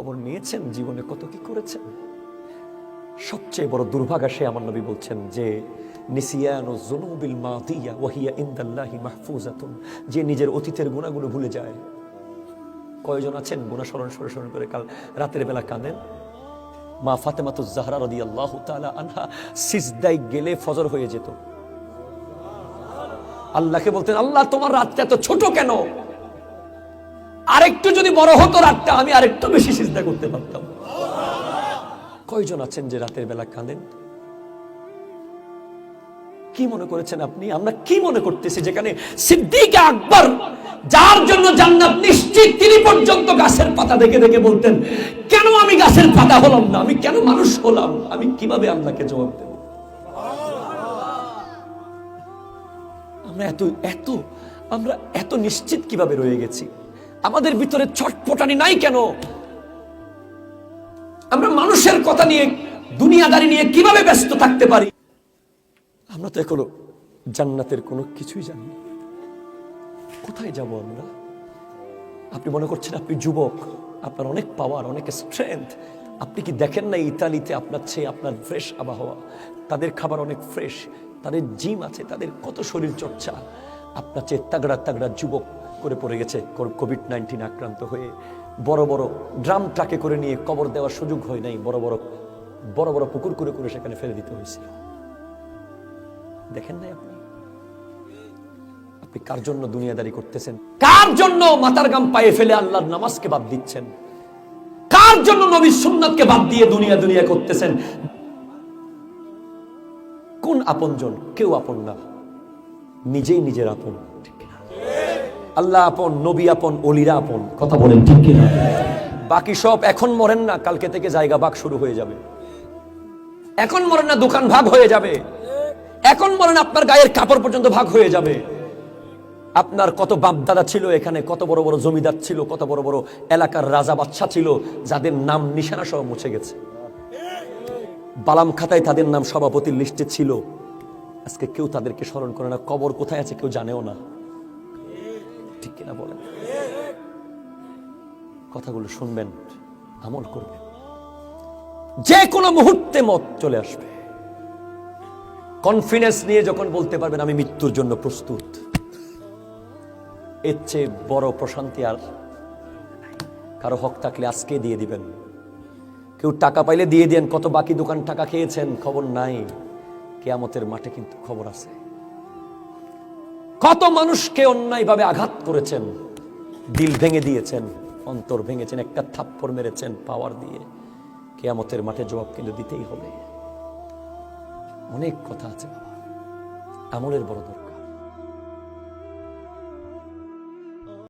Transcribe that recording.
খবর নিয়েছেন জীবনে কত কি করেছেন? সবচেয়ে বড় দুর্ভাগা সে, আমার নবী বলছেন যে নিসিয়ানু যুনুবিল মাদিয়া ওয়া হিয়া ইনদাল্লাহি মাহফুজাতুন, যে নিজের অতীতের গুনাহগুলো ভুলে যায়। কয়জন আছেন গুনাহ স্মরণ করে কাল রাতের বেলা কাঁদেন? মা ফাতেমাতুজ জাহরা রাদিয়াল্লাহু তাআলা আনহা সিজদায় গেলে ফজর হয়ে যেত। আল্লাহকে বলতেন, আল্লাহ তোমার রাতটা এত ছোট কেন? আরেকটু যদি বড় হতো রাতটা, আমি আরেকটু বেশি সিজদা করতে পারতাম। কয়জন আছেন যে রাতের বেলা কাঁদেন? কি মনে করেছেন আপনি? আমরা কি মনে করতেছি যেখানে সিদ্দিক আকবর, যার জন্য জান্নাত নিশ্চিত, তিনি পর্যন্ত গাছের পাতা দেখে দেখে বলতেন, কেন আমি গাছের পাতা হলাম না? আমি কেন মানুষ হলাম? আমি কিভাবে আল্লাহকে জবাব দেব? আমরা এত নিশ্চিত কিভাবে রয়ে গেছি? আমাদের ভিতরে ছটফটানি নাই কেন? আমরা মানুষের কথা নিয়ে, দুনিয়াদারি নিয়ে কিভাবে ব্যস্ত থাকতে পারি? আমরা তো এখনো জান্নাতের কোনো কিছুই জানি না। কোথায় যাব আমরা? আপনি মনে করছেন আপনি যুবক, আপনার অনেক পাওয়ার, অনেক স্ট্রেংথ। আপনি কি দেখেন না ইতালিতে আপনার চেয়ে আপনার ফ্রেশ আবহাওয়া, তাদের খাবার অনেক ফ্রেশ, তাদের জিম আছে, তাদের কত শরীর চর্চা। আপনার চেয়ে তাগড়া তাগড়া যুবক করে পড়ে গেছে কোভিড-19 আক্রান্ত হয়ে। বড় বড় ড্রাম ট্রাকে করে নিয়ে কবর দেওয়ার সুযোগ হয় নাই, বড় বড় পুকুর করে করে সেখানে ফেলে দিতে হয়েছিল। দেখেন নাই আপনি? আপনি কার জন্য দুনিয়াদারি করতেছেন? কার জন্য মাথার গাম পায়ে ফেলে আল্লাহর নামাজকে বাদ দিচ্ছেন? কার জন্য নবীর সুন্নাতকে বাদ দিয়ে দুনিয়া করতেছেন? কোন আপনজন? কেউ আপন না, নিজেই নিজের আপন। ঠিক না? আল্লাহ আপন, নবী আপন, ওলিরা আপন। কথা বলেন ঠিক কিনা? বাকি সব এখন মরেন না, কালকে থেকে জায়গা ভাগ শুরু হয়ে যাবে। এখন মরেন না, দোকান ভাগ হয়ে যাবে। এখন মরেন, আপনার গায়ের কাপড় পর্যন্ত ভাগ হয়ে যাবে। আপনার কত বাপ দাদা ছিল এখানে, কত বড় বড় জমিদার ছিল, কত বড় বড় এলাকার রাজা বাদশা ছিল, যাদের নাম নিশানা সহ মুছে গেছে। বালাম খাতায় তাদের নাম সভাপতির লিস্টে ছিল। আজকে কেউ তাদেরকে স্মরণ করে না। কবর কোথায় আছে কেউ জানেও না। ঠিক কিনা বলেন? কথাগুলো শুনবেন, আমল করবেন। যে কোনো মুহূর্তে মত চলে আসবে। কনফিডেন্স নিয়ে যখন বলতে পারবেন আমি মৃত্যুর জন্য প্রস্তুত, এর চেয়ে বড় প্রশান্তি আর কারো হক থাকলে আজকে দিয়ে দিবেন। কেউ টাকা পাইলে দিয়ে দেন, কত বাকি দোকান টাকা খেয়েছেন খবর নাই। কিয়ামতের মাঠে কিন্তু খবর আছে। কত মানুষকে অন্যায়ভাবে আঘাত করেছেন, দিল ভেঙে দিয়েছেন, অন্তর ভেঙেছেন, একটা থাপ্পড় মেরেছেন পাওয়ার দিয়ে। কিয়ামতের মাঠে জবাব কিন্তু দিতেই হবে। অনেক কথা আছে বাবা, আমলের বড় দরকার।